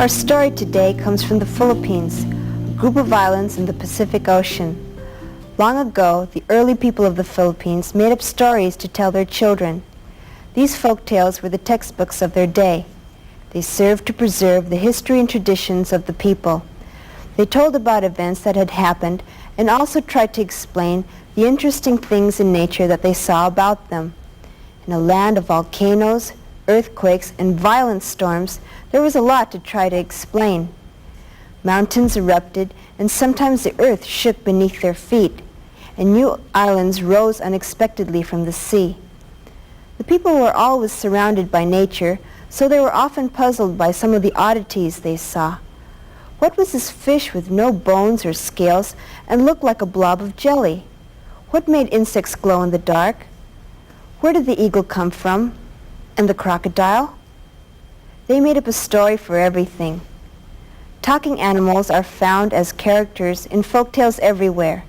Our story today comes from the Philippines, a group of islands in the Pacific Ocean. Long ago, the early people of the Philippines made up stories to tell their children. These folk tales were the textbooks of their day. They served to preserve the history and traditions of the people. They told about events that had happened and also tried to explain the interesting things in nature that they saw about them. In a land of volcanoes, earthquakes, and violent storms, there was a lot to try to explain. Mountains erupted, and sometimes the earth shook beneath their feet, and new islands rose unexpectedly from the sea. The people were always surrounded by nature, so they were often puzzled by some of the oddities they saw. What was this fish with no bones or scales and looked like a blob of jelly? What made insects glow in the dark? Where did the eagle come from? And the crocodile? They made up a story for everything. Talking animals are found as characters in folktales everywhere,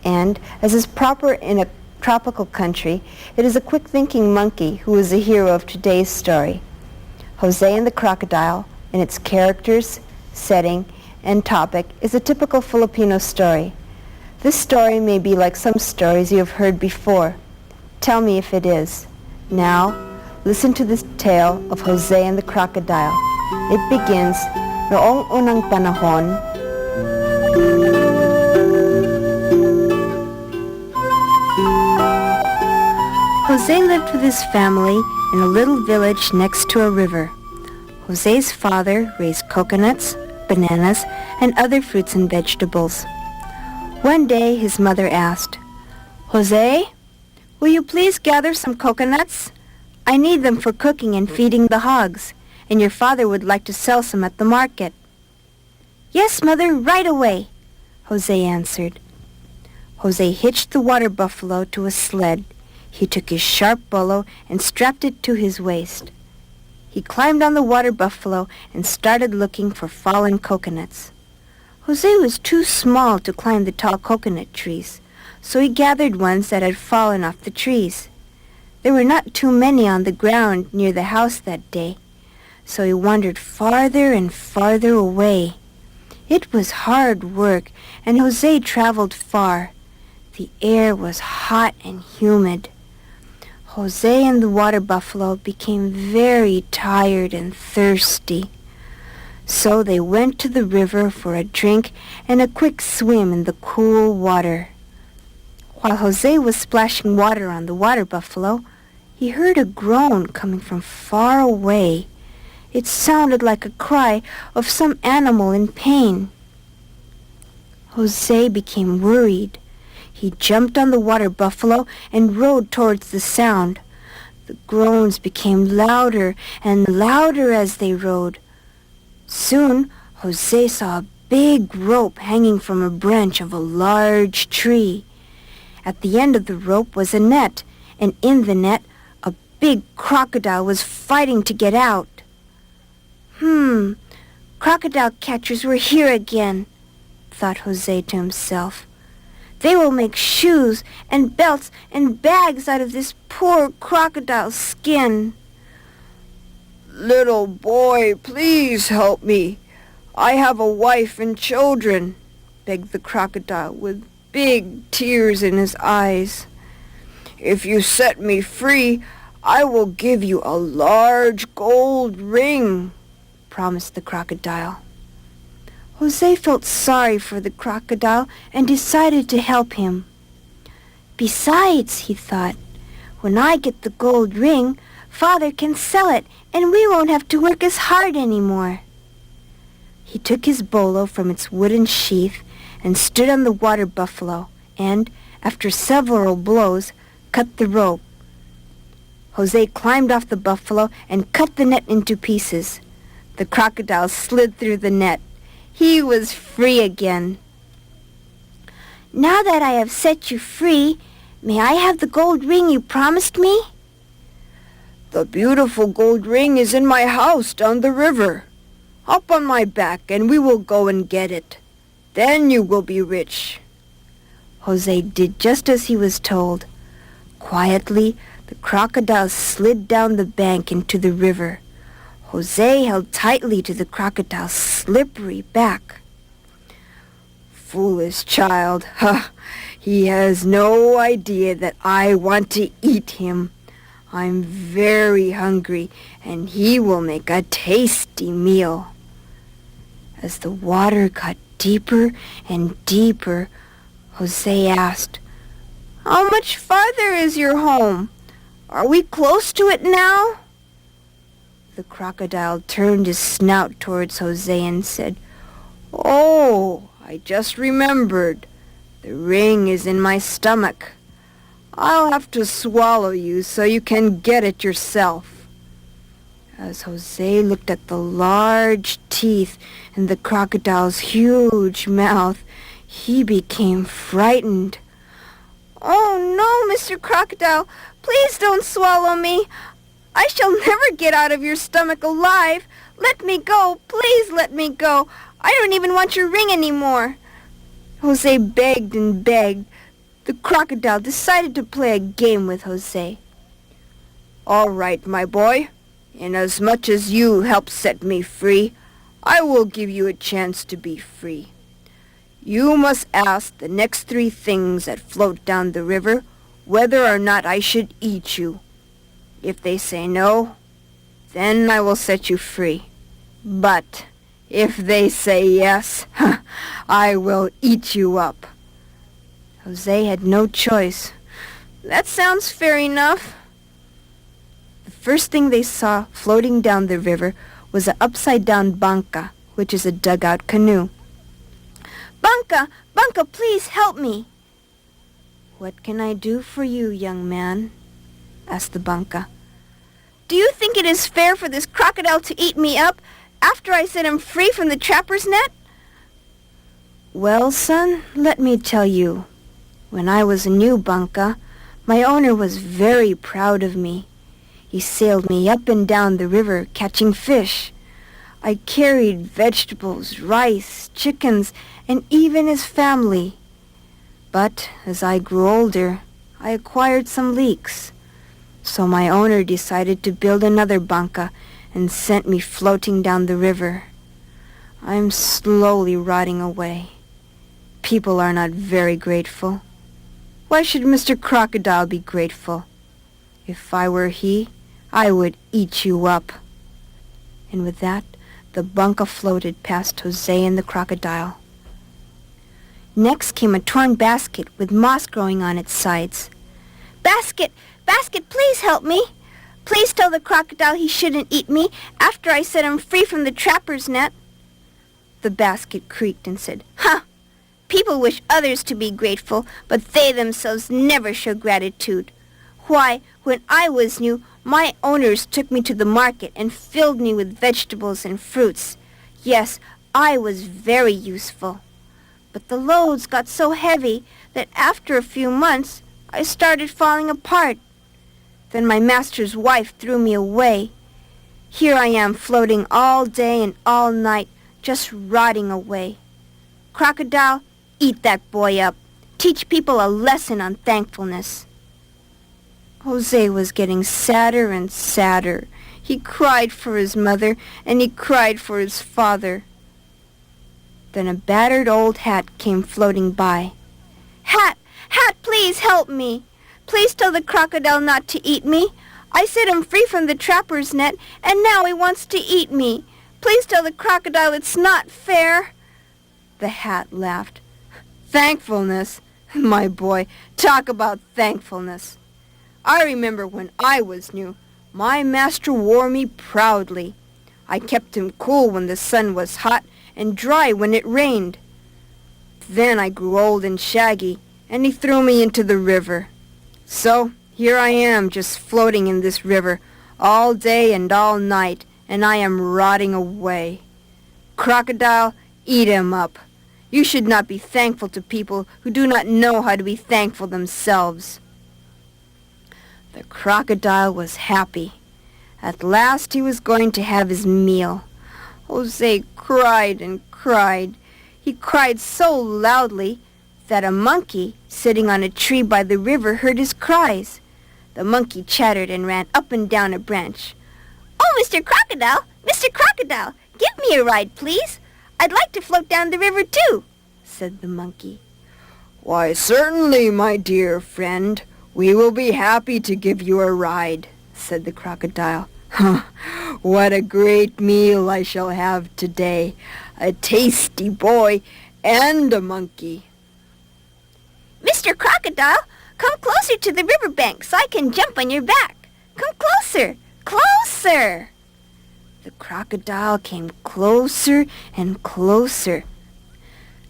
and, as is proper in a tropical country, it is a quick-thinking monkey who is the hero of today's story. Jose and the Crocodile, in its characters, setting, and topic, is a typical Filipino story. This story may be like some stories you have heard before. Tell me if it is. Now, listen to this tale of Jose and the Crocodile. It begins, noong unang panahon. Jose lived with his family in a little village next to a river. Jose's father raised coconuts, bananas, and other fruits and vegetables. One day his mother asked, "Jose, will you please gather some coconuts? I need them for cooking and feeding the hogs, and your father would like to sell some at the market." "Yes, Mother, right away," Jose answered. Jose hitched the water buffalo to a sled. He took his sharp bolo and strapped it to his waist. He climbed on the water buffalo and started looking for fallen coconuts. Jose was too small to climb the tall coconut trees, so he gathered ones that had fallen off the trees. There were not too many on the ground near the house that day, so he wandered farther and farther away. It was hard work, and Jose traveled far. The air was hot and humid. Jose and the water buffalo became very tired and thirsty. So they went to the river for a drink and a quick swim in the cool water. While Jose was splashing water on the water buffalo, he heard a groan coming from far away. It sounded like a cry of some animal in pain. Jose became worried. He jumped on the water buffalo and rode towards the sound. The groans became louder and louder as they rode. Soon, Jose saw a big rope hanging from a branch of a large tree. At the end of the rope was a net, and in the net, a big crocodile was fighting to get out. Crocodile catchers were here again, thought Jose to himself. They will make shoes and belts and bags out of this poor crocodile's skin. "Little boy, please help me. I have a wife and children," begged the crocodile with big tears in his eyes. "If you set me free, I will give you a large gold ring," promised the crocodile. Jose felt sorry for the crocodile and decided to help him. Besides, he thought, when I get the gold ring, Father can sell it and we won't have to work as hard anymore. He took his bolo from its wooden sheath and stood on the water buffalo and, after several blows, cut the rope. Jose climbed off the buffalo and cut the net into pieces. The crocodile slid through the net. He was free again. "Now that I have set you free, may I have the gold ring you promised me?" "The beautiful gold ring is in my house down the river. Hop on my back and we will go and get it. Then you will be rich." Jose did just as he was told. Quietly, the crocodile slid down the bank into the river. Jose held tightly to the crocodile's slippery back. Foolish child, he has no idea that I want to eat him. I'm very hungry, and he will make a tasty meal. As the water got deeper and deeper, Jose asked, "How much farther is your home? Are we close to it now?" The crocodile turned his snout towards Jose and said, "Oh, I just remembered. The ring is in my stomach. I'll have to swallow you so you can get it yourself." As Jose looked at the large teeth in the crocodile's huge mouth, he became frightened. "Oh no, Mr. Crocodile, please don't swallow me. I shall never get out of your stomach alive. Let me go, please let me go. I don't even want your ring anymore." Jose begged and begged. The crocodile decided to play a game with Jose. "All right, my boy. Inasmuch as you helped set me free, I will give you a chance to be free. You must ask the next 3 things that float down the river whether or not I should eat you. If they say no, then I will set you free. But if they say yes, I will eat you up." Jose had no choice. "That sounds fair enough." The first thing they saw floating down the river was an upside-down banca, which is a dugout canoe. "Banca, Banca, please help me." "What can I do for you, young man?" asked the banca. "Do you think it is fair for this crocodile to eat me up after I set him free from the trapper's net?" "Well, son, let me tell you. When I was a new banca, my owner was very proud of me. He sailed me up and down the river catching fish. I carried vegetables, rice, chickens, and even his family. But as I grew older, I acquired some leaks. So my owner decided to build another banca and sent me floating down the river. I'm slowly rotting away. People are not very grateful. Why should Mr. Crocodile be grateful? If I were he, I would eat you up." And with that, the banca floated past Jose and the crocodile. Next came a torn basket with moss growing on its sides. "Basket, Basket, please help me. Please tell the crocodile he shouldn't eat me after I set him free from the trapper's net." The basket creaked and said, "Huh! People wish others to be grateful, but they themselves never show gratitude. Why, when I was new, my owners took me to the market and filled me with vegetables and fruits. Yes, I was very useful. But the loads got so heavy that after a few months, I started falling apart. Then my master's wife threw me away. Here I am floating all day and all night, just rotting away. Crocodile, eat that boy up. Teach people a lesson on thankfulness." Jose was getting sadder and sadder. He cried for his mother, and he cried for his father. Then a battered old hat came floating by. "Hat, Hat, please help me. Please tell the crocodile not to eat me. I set him free from the trapper's net, and now he wants to eat me. Please tell the crocodile it's not fair." The hat laughed. "Thankfulness? My boy, talk about thankfulness. I remember when I was new, my master wore me proudly. I kept him cool when the sun was hot and dry when it rained. Then I grew old and shaggy, and he threw me into the river. So here I am just floating in this river all day and all night, and I am rotting away. Crocodile, eat him up. You should not be thankful to people who do not know how to be thankful themselves." The crocodile was happy. At last he was going to have his meal. Jose cried and cried. He cried so loudly that a monkey sitting on a tree by the river heard his cries. The monkey chattered and ran up and down a branch. "Oh, Mr. Crocodile! Mr. Mr. Crocodile, give me a ride, please. I'd like to float down the river, too, said the monkey. Why, certainly, my dear friend. We will be happy to give you a ride, said the crocodile. What a great meal I shall have today. A tasty boy and a monkey. Mr. Crocodile, come closer to the riverbank so I can jump on your back. Come closer, closer. The crocodile came closer and closer.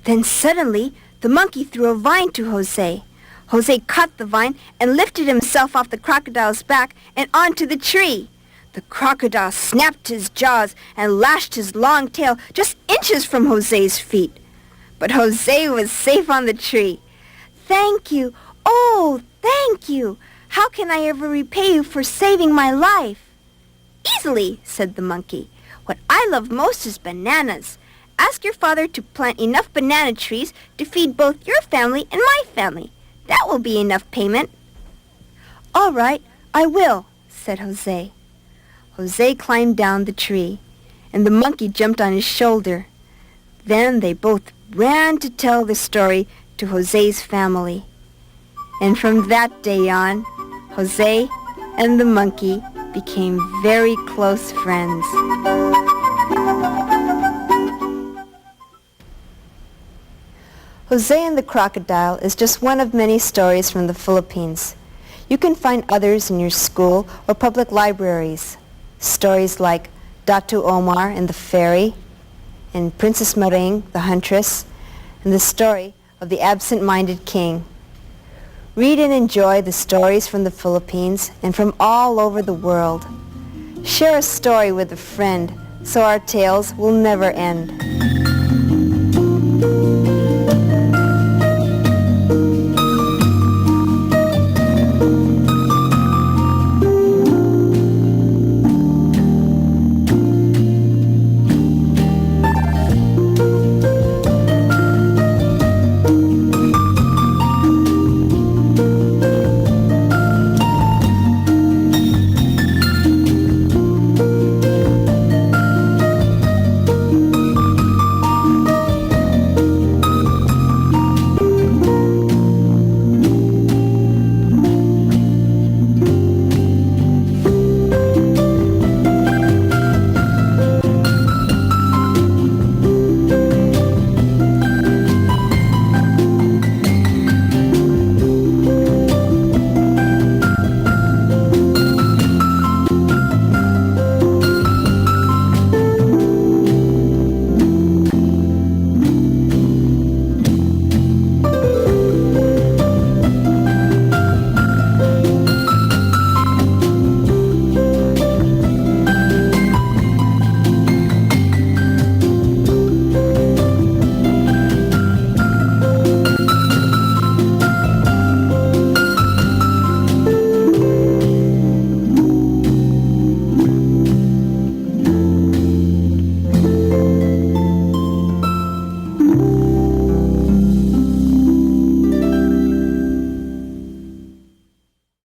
Then suddenly, the monkey threw a vine to Jose. Jose caught the vine and lifted himself off the crocodile's back and onto the tree. The crocodile snapped his jaws and lashed his long tail just inches from Jose's feet. But Jose was safe on the tree. Thank you. Oh, thank you. How can I ever repay you for saving my life? Easily, said the monkey. What I love most is bananas. Ask your father to plant enough banana trees to feed both your family and my family. That will be enough payment. All right, I will, said Jose. Jose climbed down the tree, and the monkey jumped on his shoulder. Then they both ran to tell the story to Jose's family. And from that day on, Jose and the monkey became very close friends. Jose and the Crocodile is just one of many stories from the Philippines. You can find others in your school or public libraries. Stories like Datu Omar and the Fairy, and Princess Maring, the Huntress, and the story of the absent-minded king. Read and enjoy the stories from the Philippines and from all over the world. Share a story with a friend so our tales will never end.